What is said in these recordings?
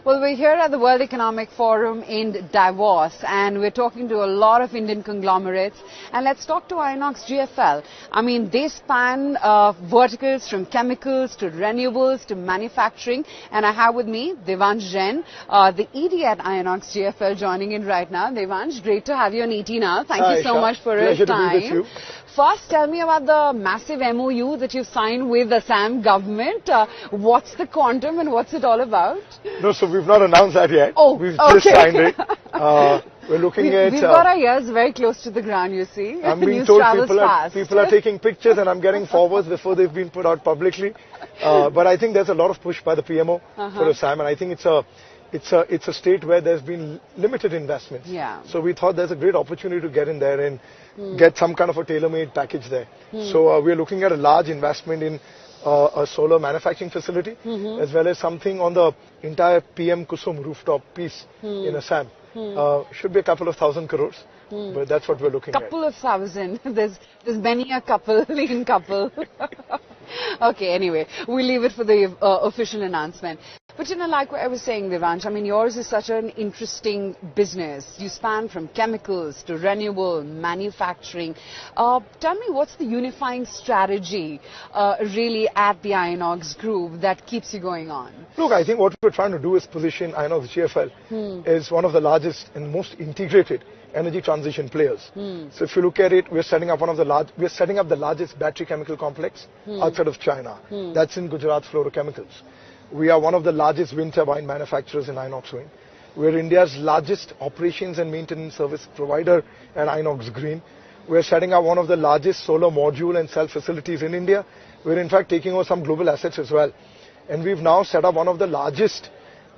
Well, we're here at the World Economic Forum in Davos, and we're talking to a lot of Indian conglomerates. And let's talk to Inox GFL. I mean, they span verticals from chemicals to renewables to manufacturing. And I have with me Devansh Jain, the ED at Inox GFL, joining in right now. Devansh, great to have you on ET now. Thank you so much for your time. To be with you. First, tell me about the massive MOU that you've signed with the Assam government. What's the quantum and what's it all about? No, so we've not announced that yet. Oh, we've just signed it. We're looking at... We've got our ears very close to the ground, you see. I'm being told people are taking pictures and I'm getting forwards before they've been put out publicly. But I think there's a lot of push by the PMO for Assam, and I think it's a state where there's been limited investments. Yeah. So we thought there's a great opportunity to get in there and get some kind of a tailor-made package there. So we're looking at a large investment in a solar manufacturing facility, as well as something on the entire PM Kusum rooftop piece in Assam. Should be a couple of thousand crores, but that's what we're looking at. Couple of thousand. There's many a couple in couple. Okay, anyway, we'll leave it for the official announcement. But you know, like I was saying, Devansh, I mean, yours is such an interesting business. You span from chemicals to renewable manufacturing. Tell me, what's the unifying strategy really at the Inox Group that keeps you going on? Look, I think what we're trying to do is position Inox GFL as one of the largest and most integrated energy transition players. So if you look at it, we're setting up the largest battery chemical complex outside of China. That's in Gujarat Fluorochemicals. We are one of the largest wind turbine manufacturers in Inox Wind. We're India's largest operations and maintenance service provider at Inox Green. We're setting up one of the largest solar module and cell facilities in India. We're in fact taking over some global assets as well. And we've now set up one of the largest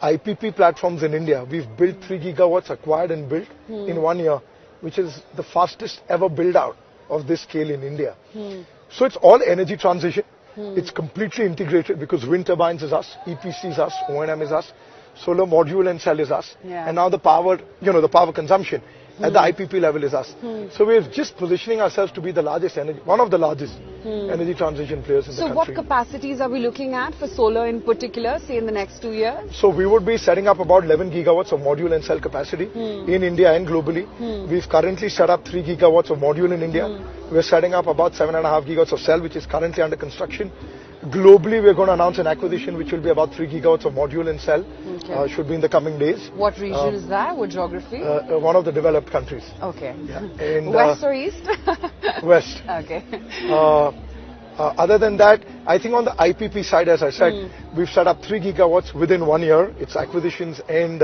IPP platforms in India. We've built 3 gigawatts, acquired and built in 1 year, which is the fastest ever build out of this scale in India. So it's all energy transition. It's completely integrated because wind turbines is us, EPC is us, O&M is us, solar module and cell is us, and now the power, the power consumption at the IPP level is us. So we're just positioning ourselves to be the largest one of the largest energy transition players in the country. So what capacities are we looking at for solar in particular, say in the next 2 years? So we would be setting up about 11 gigawatts of module and cell capacity in India and globally. We've currently set up 3 gigawatts of module in India. We're setting up about 7.5 gigawatts of cell, which is currently under construction. Globally, we're going to announce an acquisition which will be about 3 gigawatts of module and cell. Should be in the coming days. What region is that? What geography? One of the developed countries. Okay. Yeah. And, West or East? West. Okay. Other than that, I think on the IPP side, as I said, we've set up 3 gigawatts within 1 year. It's acquisitions and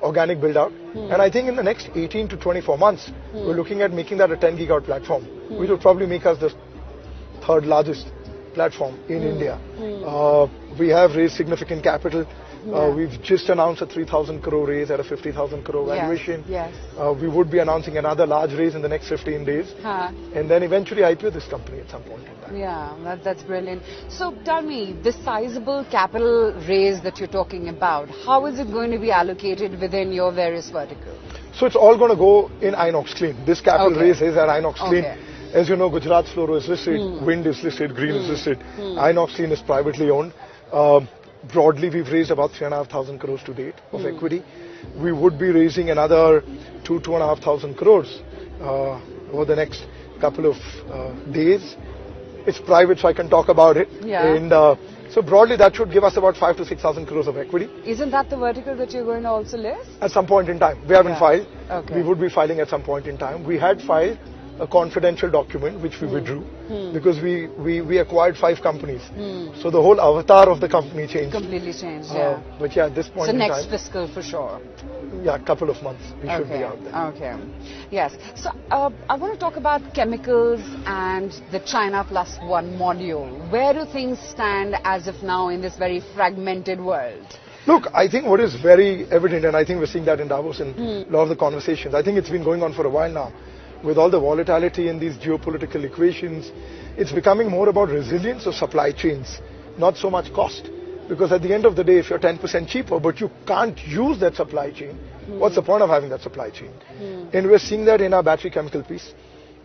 organic build-out. And I think in the next 18 to 24 months, we're looking at making that a 10 gigawatt platform, which will probably make us the third largest platform in India. We have raised significant capital. We've just announced a 3,000 crore raise at a 50,000 crore valuation. We would be announcing another large raise in the next 15 days. And then eventually IPO this company at some point in time. Yeah, that's brilliant. So tell me, this sizable capital raise that you're talking about, how is it going to be allocated within your various verticals? So it's all going to go in Inox Clean. This capital raise is at Inox Clean. As you know, Gujarat Fluoro is listed, Wind is listed, Green is listed. Inox Clean is privately owned. Broadly, we've raised about 3,500 crores to date of equity. We would be raising another 2,500 crores over the next couple of days. It's private, so I can talk about it. And so broadly, that should give us about 5,000 to 6,000 crores of equity. Isn't that the vertical that you're going to also list? At some point in time. We haven't filed. We would be filing at some point in time. We had filed a confidential document which we withdrew because we acquired 5 companies. So the whole avatar of the company changed. Completely changed, But yeah, at this point in time. So next fiscal for sure. Yeah, a couple of months we should be out there. Okay. Yes. So I want to talk about chemicals and the China Plus One module. Where do things stand as of now in this very fragmented world? Look, I think what is very evident, and I think we're seeing that in Davos in a lot of the conversations, I think it's been going on for a while now. With all the volatility in these geopolitical equations, it's becoming more about resilience of supply chains, not so much cost. Because at the end of the day, if you're 10% cheaper, but you can't use that supply chain, what's the point of having that supply chain? And we're seeing that in our battery chemical piece,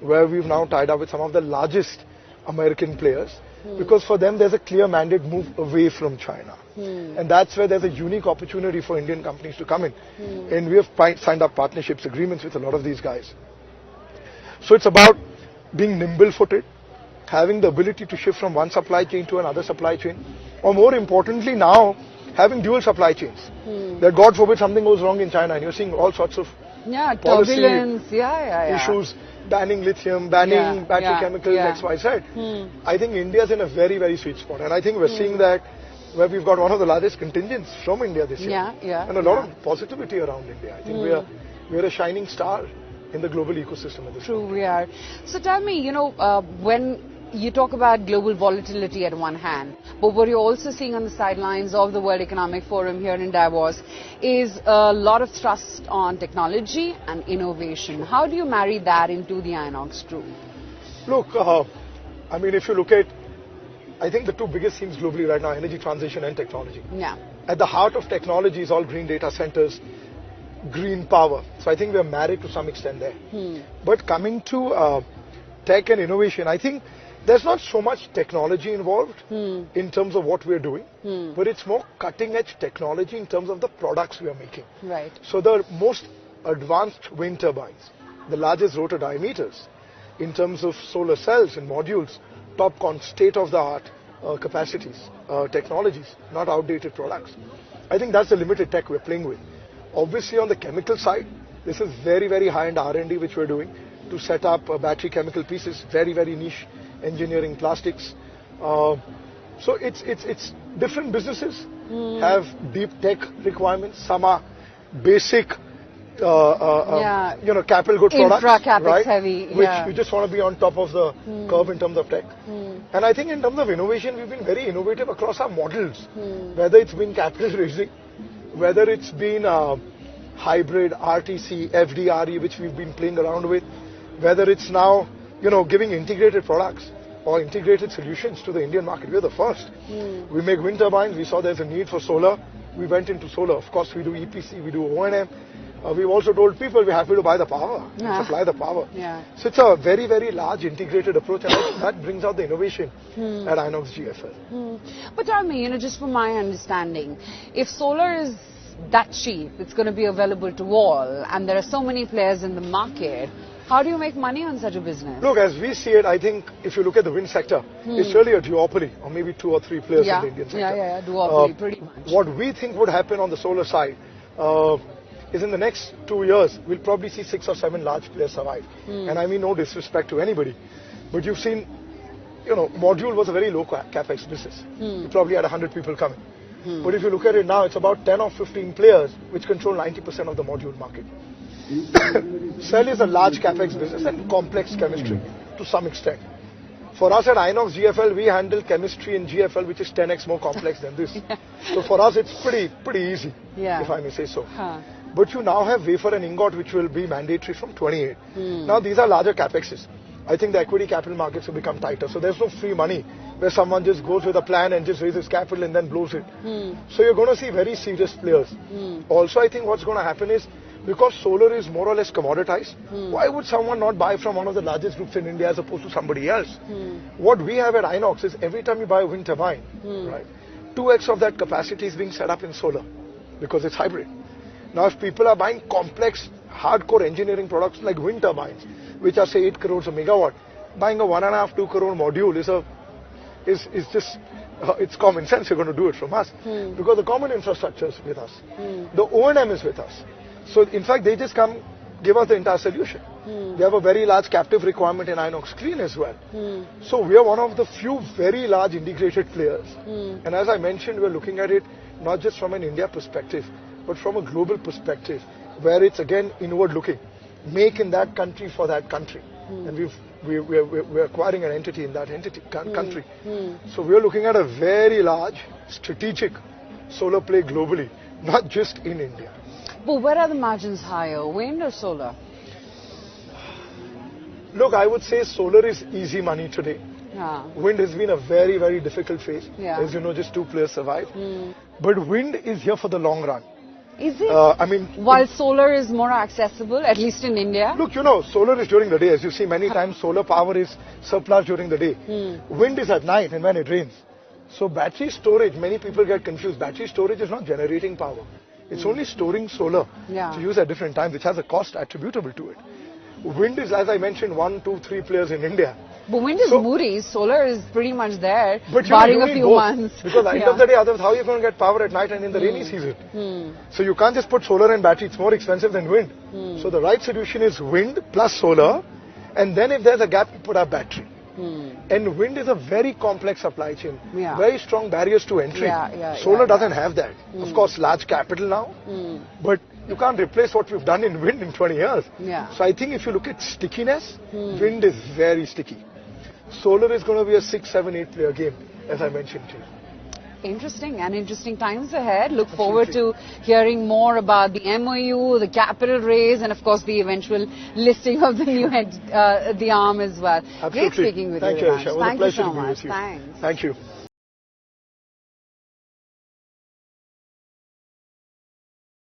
where we've now tied up with some of the largest American players. because for them there's a clear mandate move away from China. And that's where there's a unique opportunity for Indian companies to come in. And we have signed up partnerships, agreements with a lot of these guys. So it's about being nimble-footed, having the ability to shift from one supply chain to another supply chain, or more importantly now, having dual supply chains. That God forbid something goes wrong in China and you're seeing all sorts of turbulence, issues, banning lithium, banning battery chemicals, X, Y, Z. I think India's in a very, very sweet spot. And I think we're seeing that where we've got one of the largest contingents from India this year. And a lot of positivity around India. I think we're a shining star in the global ecosystem at this True, point. we are. So tell me, when you talk about global volatility at one hand, but what you're also seeing on the sidelines of the World Economic Forum here in Davos is a lot of thrust on technology and innovation. How do you marry that into the Inox group? Look, I mean, if you look at, I think the two biggest themes globally right now, energy transition and technology. At the heart of technology is all green data centers, green power. So I think we're married to some extent there. But coming to tech and innovation, I think there's not so much technology involved in terms of what we're doing, but it's more cutting edge technology in terms of the products we are making. So the most advanced wind turbines, the largest rotor diameters, in terms of solar cells and modules, TOPCon, state-of-the-art capacities, technologies, not outdated products. I think that's the limited tech we're playing with. Obviously on the chemical side, this is very, very high-end R&D which we're doing to set up battery chemical pieces, very, very niche engineering plastics. So it's different businesses have deep tech requirements. Some are basic, capital good products, capex heavy, which you just want to be on top of the curve in terms of tech. And I think in terms of innovation, we've been very innovative across our models, whether it's been capital raising, whether it's been hybrid, RTC, FDRE, which we've been playing around with, whether it's now, giving integrated products or integrated solutions to the Indian market. We're the first. We make wind turbines. We saw there's a need for solar. We went into solar. Of course, we do EPC, we do O&M. We've also told people we're happy to buy the power, supply the power. So it's a very, very large integrated approach, and I think that brings out the innovation at Inox GFL. But tell me, just from my understanding, if solar is that cheap, it's going to be available to all, and there are so many players in the market, how do you make money on such a business? Look, as we see it, I think if you look at the wind sector, it's really a duopoly, or maybe 2 or 3 players in the Indian sector. Duopoly, pretty much. What we think would happen on the solar side is in the next 2 years, we'll probably see 6 or 7 large players survive. And I mean no disrespect to anybody, but you've seen, module was a very low capex business. You probably had 100 people coming. But if you look at it now, it's about 10 or 15 players which control 90% of the module market. Cell is a large capex business and complex chemistry to some extent. For us at Inox GFL, we handle chemistry in GFL which is 10x more complex than this. So for us, it's pretty easy, if I may say so. But you now have wafer and ingot which will be mandatory from 28. Now these are larger capexes. I think the equity capital markets will become tighter. So there's no free money where someone just goes with a plan and just raises capital and then blows it. So you're going to see very serious players. Also, I think what's going to happen is, because solar is more or less commoditized, why would someone not buy from one of the largest groups in India as opposed to somebody else? What we have at Inox is every time you buy a wind turbine, right, 2x of that capacity is being set up in solar because it's hybrid. Now if people are buying complex, hardcore engineering products like wind turbines, which are say 8 crores a megawatt, buying a 1.5, 2 crore module is just, it's common sense. You're going to do it from us because the common infrastructure is with us. The O&M is with us. So in fact, they just come give us the entire solution. They have a very large captive requirement in Inox Clean as well. So we are one of the few very large integrated players. And as I mentioned, we're looking at it not just from an India perspective, but from a global perspective, where it's again inward looking. Make in that country for that country. And we're acquiring an entity in that country. So we're looking at a very large strategic solar play globally, not just in India. But where are the margins higher, wind or solar? Look, I would say solar is easy money today. Wind has been a very, very difficult phase. As you know, just 2 players survived. But wind is here for the long run. Is it? I mean, while solar is more accessible, at least in India? Look, solar is during the day. As you see, many times solar power is surplus during the day. Wind is at night and when it rains. So battery storage, many people get confused. Battery storage is not generating power. It's only storing solar to use at different times, which has a cost attributable to it. Wind is, as I mentioned, 1, 2, 3 players in India. But wind is moody, solar is pretty much there, but barring a few months. Because at the end of the day, otherwise how are you going to get power at night and in the rainy season? So you can't just put solar and battery, it's more expensive than wind. So the right solution is wind plus solar, and then if there's a gap, you put a battery. And wind is a very complex supply chain, very strong barriers to entry. Solar doesn't have that. Of course, large capital now, but you can't replace what we've done in wind in 20 years. So I think if you look at stickiness, wind is very sticky. Solar is going to be a 6, 7, 8 player game, as I mentioned to you. Interesting, and interesting times ahead. Look forward to hearing more about the MOU, the capital raise, and of course the eventual listing of the new the arm as well. Absolutely. Great speaking with Thank you, you, Ayesha. It was a pleasure so to be much. with you. Thanks. Thank you.